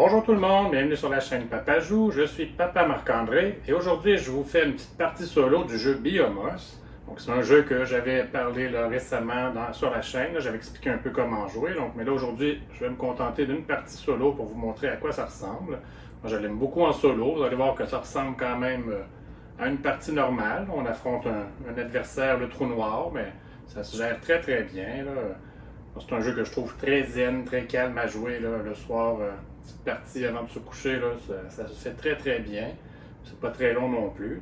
Bonjour tout le monde, bienvenue sur la chaîne Papa Joue. Je suis Papa Marc-André et aujourd'hui je vous fais une petite partie solo du jeu Biomos. Donc c'est un jeu que j'avais parlé récemment sur la chaîne, j'avais expliqué un peu comment jouer. Mais là aujourd'hui je vais me contenter d'une partie solo pour vous montrer à quoi ça ressemble. Moi je l'aime beaucoup en solo, vous allez voir que ça ressemble quand même à une partie normale. On affronte un adversaire, le trou noir, mais ça se gère très très bien. C'est un jeu que je trouve très zen, très calme à jouer le soir. Petite partie avant de se coucher, ça se fait très très bien. C'est pas très long non plus.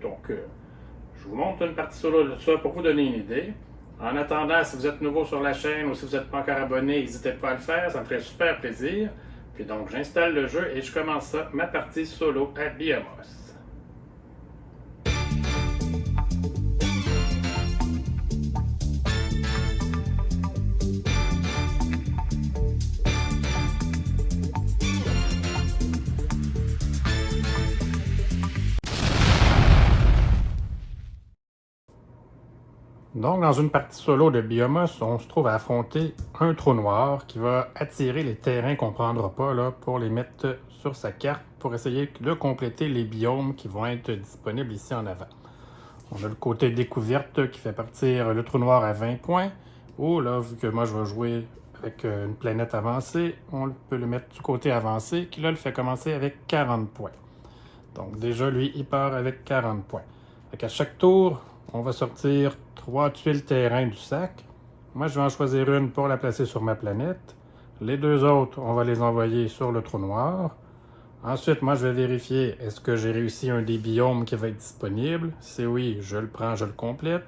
Je vous montre une partie solo de ça pour vous donner une idée. En attendant, si vous êtes nouveau sur la chaîne ou si vous n'êtes pas encore abonné, n'hésitez pas à le faire, ça me ferait super plaisir. Puis donc, j'installe le jeu et je commence ma partie solo à Biomos. Donc, dans une partie solo de Biomos, on se trouve à affronter un trou noir qui va attirer les terrains qu'on ne prendra pas là, pour les mettre sur sa carte pour essayer de compléter les biomes qui vont être disponibles ici en avant. On a le côté découverte qui fait partir le trou noir à 20 points. Ou là, vu que moi je vais jouer avec une planète avancée, on peut le mettre du côté avancé qui là le fait commencer avec 40 points. Donc déjà, lui, il part avec 40 points. Fait qu'à chaque tour, on va sortir 3 tuiles terrain du sac. Moi, je vais en choisir une pour la placer sur ma planète. Les deux autres, on va les envoyer sur le trou noir. Ensuite, moi, je vais vérifier est-ce que j'ai réussi un des biomes qui va être disponible. Si oui, je le prends, je le complète.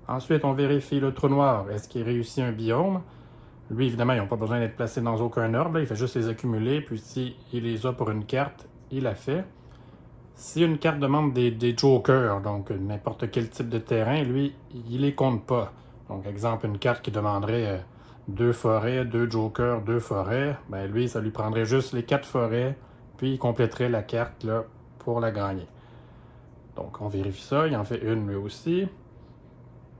Ensuite, on vérifie le trou noir. Est-ce qu'il réussit un biome? Lui, évidemment, ils n'ont pas besoin d'être placés dans aucun ordre. Là. Il fait juste les accumuler. Puis s'il les a pour une carte, il la fait. Si une carte demande des jokers, donc n'importe quel type de terrain, lui, il les compte pas. Donc, exemple, une carte qui demanderait 2 forêts, 2 jokers, 2 forêts, ben lui, ça lui prendrait juste les 4 forêts, puis il compléterait la carte là, pour la gagner. Donc, on vérifie ça, il en fait une lui aussi.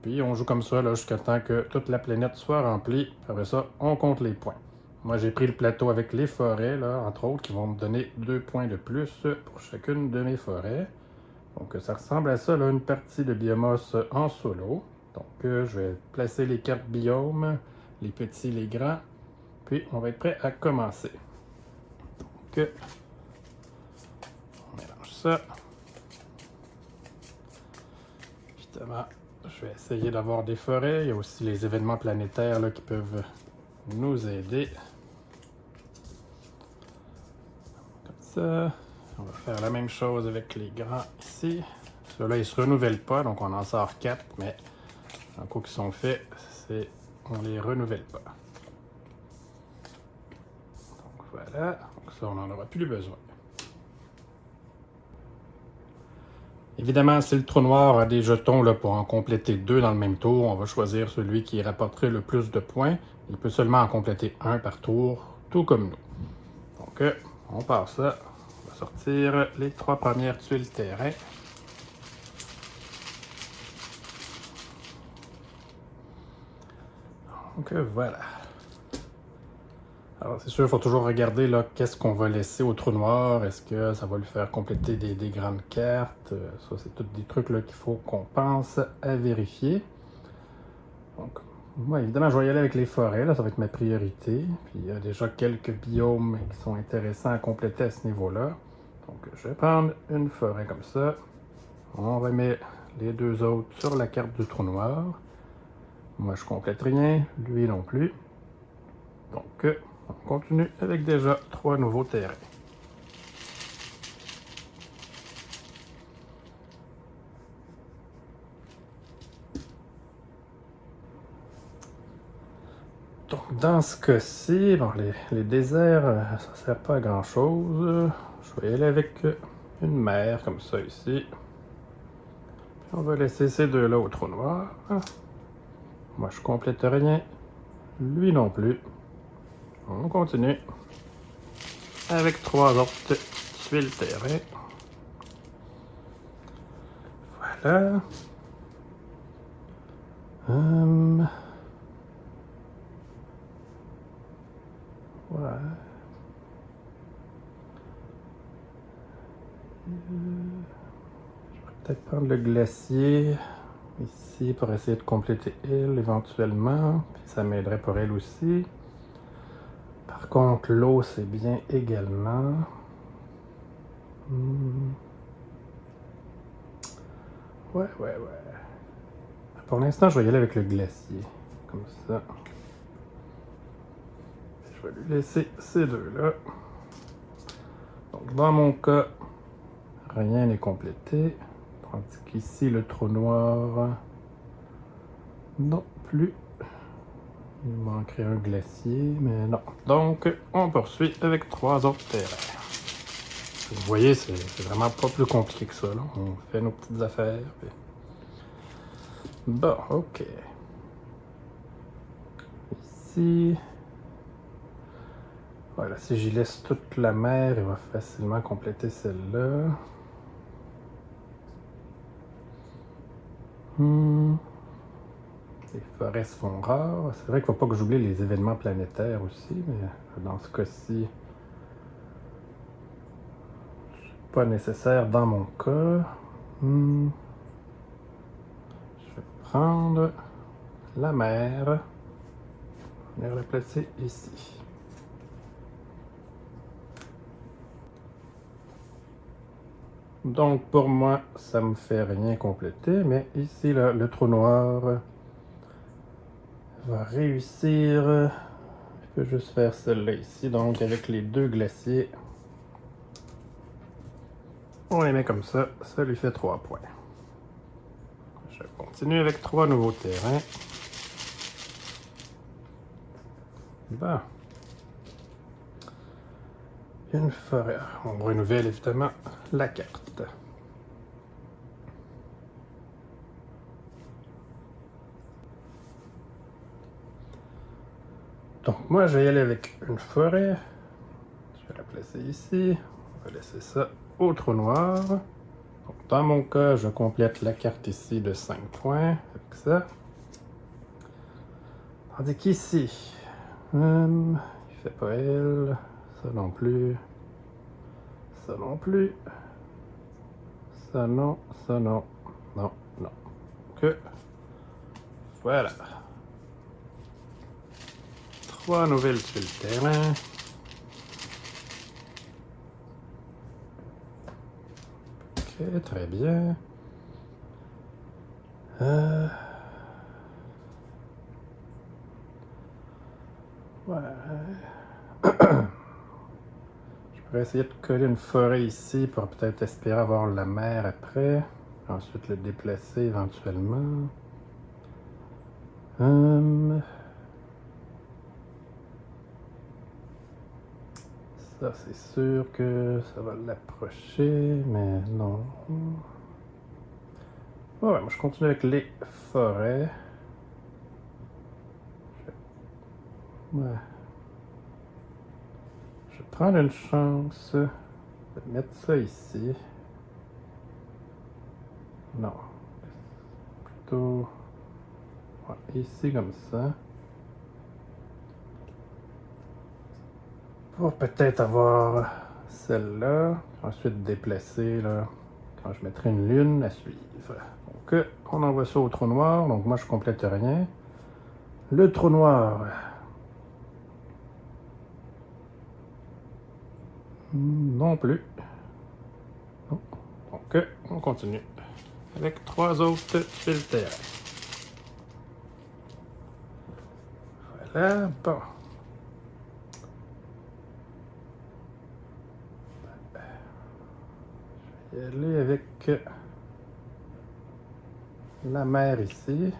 Puis, on joue comme ça jusqu'à temps que toute la planète soit remplie. Après ça, on compte les points. Moi, j'ai pris le plateau avec les forêts, là, entre autres, qui vont me donner 2 points de plus pour chacune de mes forêts. Donc, ça ressemble à ça, là, une partie de Biomos en solo. Donc, je vais placer les cartes biomes, les petits, les grands, puis on va être prêt à commencer. Donc, on mélange ça. Évidemment, je vais essayer d'avoir des forêts. Il y a aussi les événements planétaires là, qui peuvent nous aider. Ça. On va faire la même chose avec les grands ici. Ceux-là, ils ne se renouvellent pas, donc on en sort 4, mais un coup qu'ils sont faits, on ne les renouvelle pas. Donc voilà, donc ça, on n'en aura plus besoin. Évidemment, si le trou noir a des jetons là, pour en compléter 2 dans le même tour, on va choisir celui qui rapporterait le plus de points. Il peut seulement en compléter 1 par tour, tout comme nous. Donc, on part ça. On va sortir les 3 premières tuiles terrain. Donc voilà. Alors c'est sûr, il faut toujours regarder là qu'est-ce qu'on va laisser au trou noir. Est-ce que ça va lui faire compléter des grandes cartes? Ça, c'est tous des trucs qu'il faut qu'on pense à vérifier. Donc, moi, évidemment, je vais y aller avec les forêts. Là, ça va être ma priorité. Puis il y a déjà quelques biomes qui sont intéressants à compléter à ce niveau-là. Donc je vais prendre une forêt comme ça. On remet les deux autres sur la carte du trou noir. Moi, je complète rien. Lui non plus. Donc, on continue avec déjà 3 nouveaux terrains. Donc, dans ce cas-ci, bon, les déserts, ça ne sert pas à grand-chose. Je vais y aller avec une mer comme ça ici. Puis on va laisser ces deux-là au trou noir. Moi, je complète rien. Lui non plus. On continue avec 3 autres tuiles terrain. Voilà. Ouais. Je vais peut-être prendre le glacier ici pour essayer de compléter elle éventuellement. Puis ça m'aiderait pour elle aussi. Par contre, l'eau, c'est bien également. Ouais. Pour l'instant, je vais y aller avec le glacier. Comme ça. Je vais lui laisser ces deux-là. Donc, dans mon cas, rien n'est complété. Tandis qu'ici, le trou noir, non plus. Il manquerait un glacier, mais non. Donc, on poursuit avec 3 autres terrains. Vous voyez, c'est vraiment pas plus compliqué que ça. Là. On fait nos petites affaires. Puis... Bon, ok. Ici... Voilà, si j'y laisse toute la mer, il va facilement compléter celle-là. Les forêts se font rares. C'est vrai qu'il ne faut pas que j'oublie les événements planétaires aussi, mais dans ce cas-ci, c'est pas nécessaire dans mon cas. Je vais prendre la mer. Je vais la placer ici. Donc pour moi, ça me fait rien compléter, mais ici, là, le trou noir va réussir. Je peux juste faire celle-là ici, donc avec les 2 glaciers. On les met comme ça lui fait 3 points. Je continue avec 3 nouveaux terrains. Bon. Une forêt. On renouvelle évidemment la carte. Donc moi, je vais y aller avec une forêt. Je vais la placer ici. On va laisser ça au trou noir. Donc, dans mon cas, je complète la carte ici de 5 points avec ça. Tandis qu'ici, il fait pas elle. Ça non plus. Ça non plus. Ça non. Ça non. Non. Que. Voilà. 3 nouvelles tuiles terrain. Ok, très bien. Ouais. Je pourrais essayer de coller une forêt ici pour peut-être espérer avoir la mer après. Ensuite le déplacer éventuellement. Ça, c'est sûr que ça va l'approcher, mais non. Ouais, moi je continue avec les forêts. Ouais. Je vais prendre une chance de mettre ça ici. Non. Plutôt ouais, ici comme ça. Pour peut-être avoir celle-là. Ensuite déplacer là, quand je mettrai une lune à suivre. Donc on envoie ça au trou noir. Donc moi je complète rien. Le trou noir. Non plus. Non. Donc on continue avec 3 autres tuiles terrain. Voilà, bon. Je vais y aller avec la mer ici. Il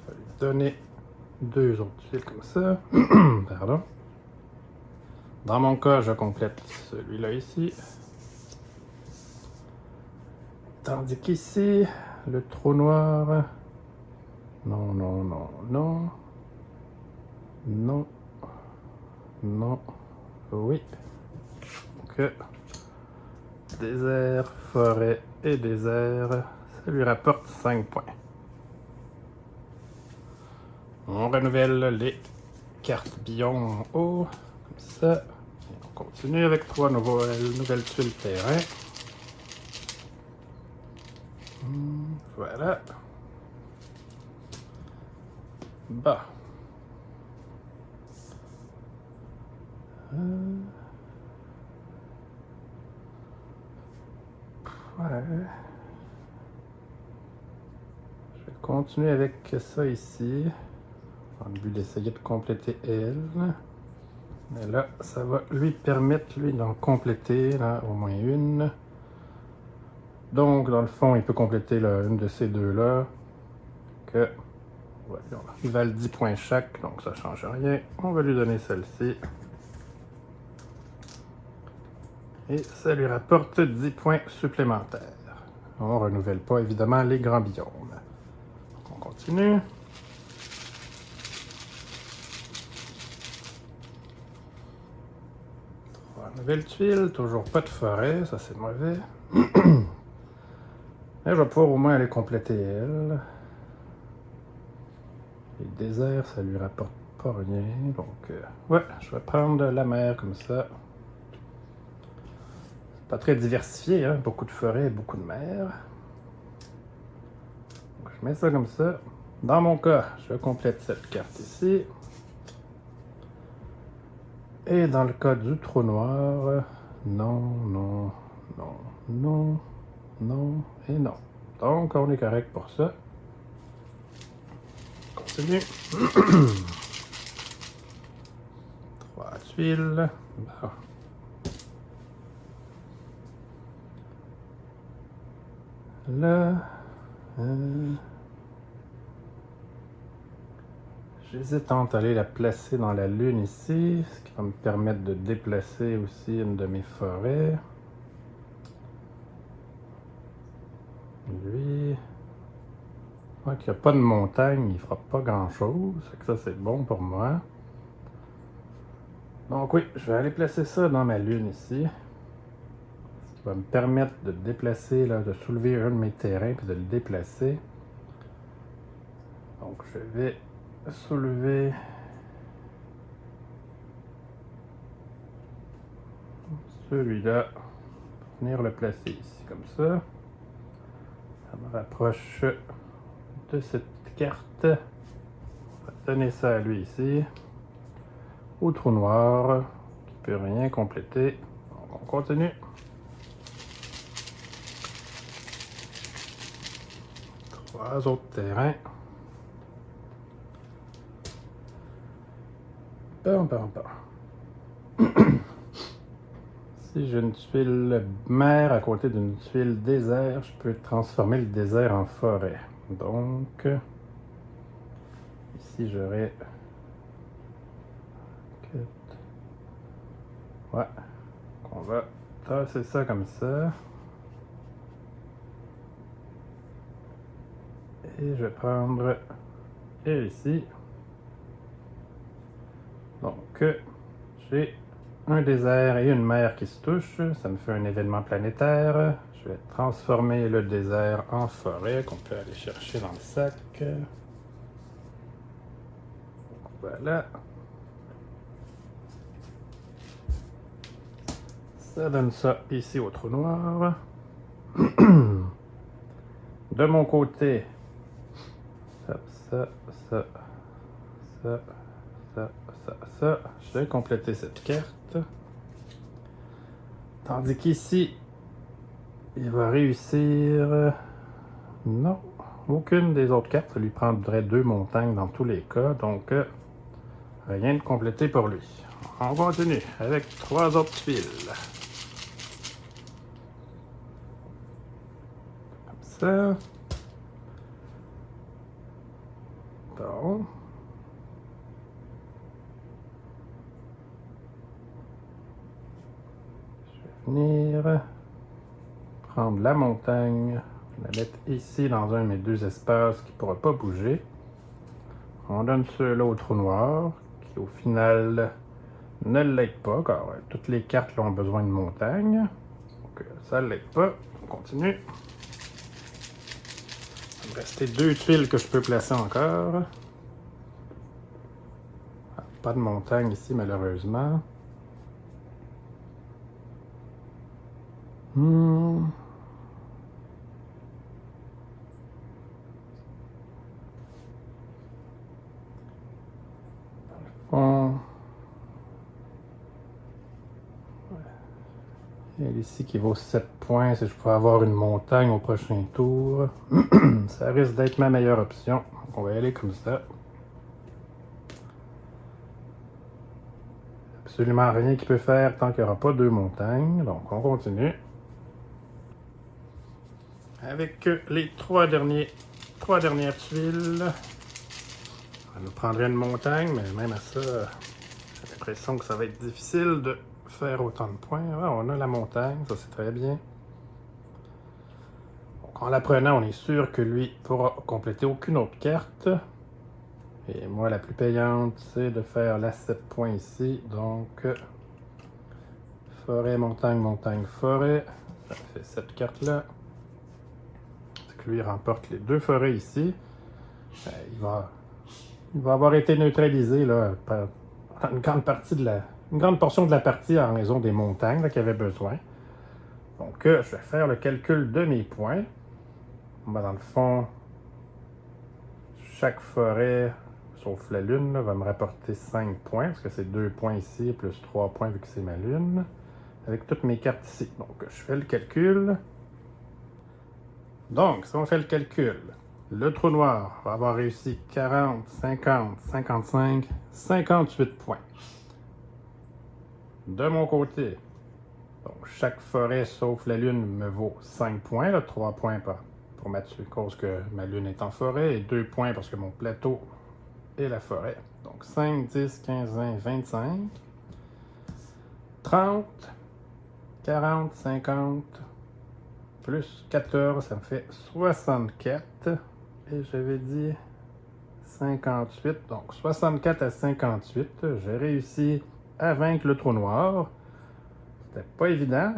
va lui donner 2 autres tuiles comme ça. Pardon. Dans mon cas, je complète celui-là ici. Tandis qu'ici, le trou noir... Non. Non. Oui. Donc, désert, forêt et désert, ça lui rapporte 5 points. On renouvelle les cartes biomes en haut, comme ça. Et on continue avec 3 nouvelles tuiles terrain. Voilà. Bah. Ouais. Je vais continuer avec ça ici. Dans le but d'essayer de compléter elle. Mais là, ça va lui permettre, lui, d'en compléter là, au moins une. Donc, dans le fond, il peut compléter là, une de ces deux-là. Que, ouais, il valent 10 points chaque, donc ça ne change rien. On va lui donner celle-ci. Et ça lui rapporte 10 points supplémentaires. On ne renouvelle pas, évidemment, les grands biomes. Donc, on continue. Nouvelle tuile, toujours pas de forêt, ça c'est mauvais. Mais je vais pouvoir au moins aller compléter elle. Les déserts, ça lui rapporte pas rien. Donc, ouais, je vais prendre la mer comme ça. C'est pas très diversifié, hein? Beaucoup de forêts et beaucoup de mer. Donc, je mets ça comme ça. Dans mon cas, je complète cette carte ici. Et dans le cas du trou noir, non, non, non, non, non et non. Donc, on est correct pour ça. Continue. 3 tuiles. Bon. Là, j'hésite entre aller la placer dans la lune ici, ce qui va me permettre de déplacer aussi une de mes forêts. Lui, il n'y a pas de montagne, il ne fera pas grand-chose, ça c'est bon pour moi. Donc oui, je vais aller placer ça dans ma lune ici, ce qui va me permettre de déplacer, là, de soulever un de mes terrains puis de le déplacer. Donc je vais soulever celui-là, venir le placer ici comme ça. Ça me rapproche de cette carte. On va donner ça à lui ici. Au trou noir, qui peut rien compléter. Donc on continue. 3 autres terrains. Bon. Si j'ai une tuile mer à côté d'une tuile désert, je peux transformer le désert en forêt. Donc, ici j'aurai... Ouais, on va tracer ça comme ça. Et je vais prendre elle ici. Donc, j'ai un désert et une mer qui se touchent. Ça me fait un événement planétaire. Je vais transformer le désert en forêt qu'on peut aller chercher dans le sac. Voilà. Ça donne ça ici au trou noir. De mon côté, ça. Je vais compléter cette carte. Tandis qu'ici, il va réussir... Non, aucune des autres cartes. Ça lui prendrait 2 montagnes dans tous les cas. Donc, rien de complété pour lui. On continue avec 3 autres tuiles. Comme ça. Bon. Je vais venir prendre la montagne, la mettre ici dans un de mes 2 espaces qui ne pourra pas bouger. On donne ceux-là au trou noir, qui au final ne l'aide pas, car toutes les cartes ont besoin de montagne. Donc ça ne l'aide pas. On continue. Il va me rester 2 tuiles que je peux placer encore. Pas de montagne ici, malheureusement. Il ici qui vaut 7 points si je peux avoir une montagne au prochain tour. Ça risque d'être ma meilleure option. Donc on va y aller comme ça. Absolument rien qui peut faire tant qu'il n'y aura pas 2 montagnes. Donc on continue. Avec les 3 dernières tuiles, ça nous prendrait une montagne, mais même à ça, j'ai l'impression que ça va être difficile de faire autant de points. Ah, on a la montagne, ça c'est très bien. Donc en la prenant, on est sûr que lui pourra compléter aucune autre carte. Et moi, la plus payante, c'est de faire la 7 points ici. Donc, forêt, montagne, montagne, forêt. Ça fait cette carte-là. Lui remporte les 2 forêts ici. Il va avoir été neutralisé là, par une grande portion de la partie en raison des montagnes qu'il avait besoin. Donc, je vais faire le calcul de mes points. Dans le fond, chaque forêt, sauf la lune, là, va me rapporter 5 points, parce que c'est 2 points ici, plus 3 points vu que c'est ma lune, avec toutes mes cartes ici. Donc, je fais le calcul. Donc, si on fait le calcul, le trou noir va avoir réussi 40, 50, 55, 58 points. De mon côté, donc chaque forêt sauf la lune me vaut 5 points, là, 3 points pour ma tuile, cause que ma lune est en forêt, et 2 points parce que mon plateau est la forêt. Donc 5, 10, 15, 20, 25, 30, 40, 50, plus 14, ça me fait 64. Et j'avais dit 58. Donc 64 à 58. J'ai réussi à vaincre le trou noir. C'était pas évident.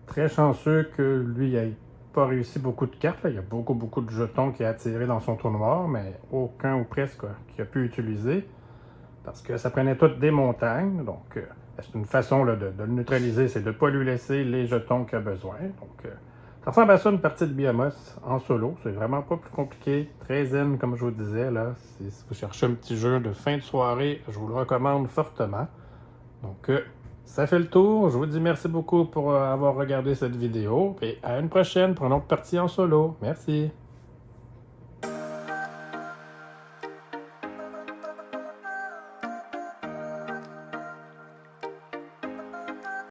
Très chanceux que lui n'ait pas réussi beaucoup de cartes. Là. Il y a beaucoup de jetons qui a attiré dans son trou noir, mais aucun ou presque qu'il a pu utiliser. Parce que ça prenait toutes des montagnes. Donc c'est une façon là, de le neutraliser, c'est de ne pas lui laisser les jetons qu'il a besoin. Donc, ça ressemble à ça une partie de Biomos en solo. C'est vraiment pas plus compliqué. Très zen, comme je vous disais. Là. Si vous cherchez un petit jeu de fin de soirée, je vous le recommande fortement. Donc, ça fait le tour. Je vous dis merci beaucoup pour avoir regardé cette vidéo. Et à une prochaine pour une autre partie en solo. Merci.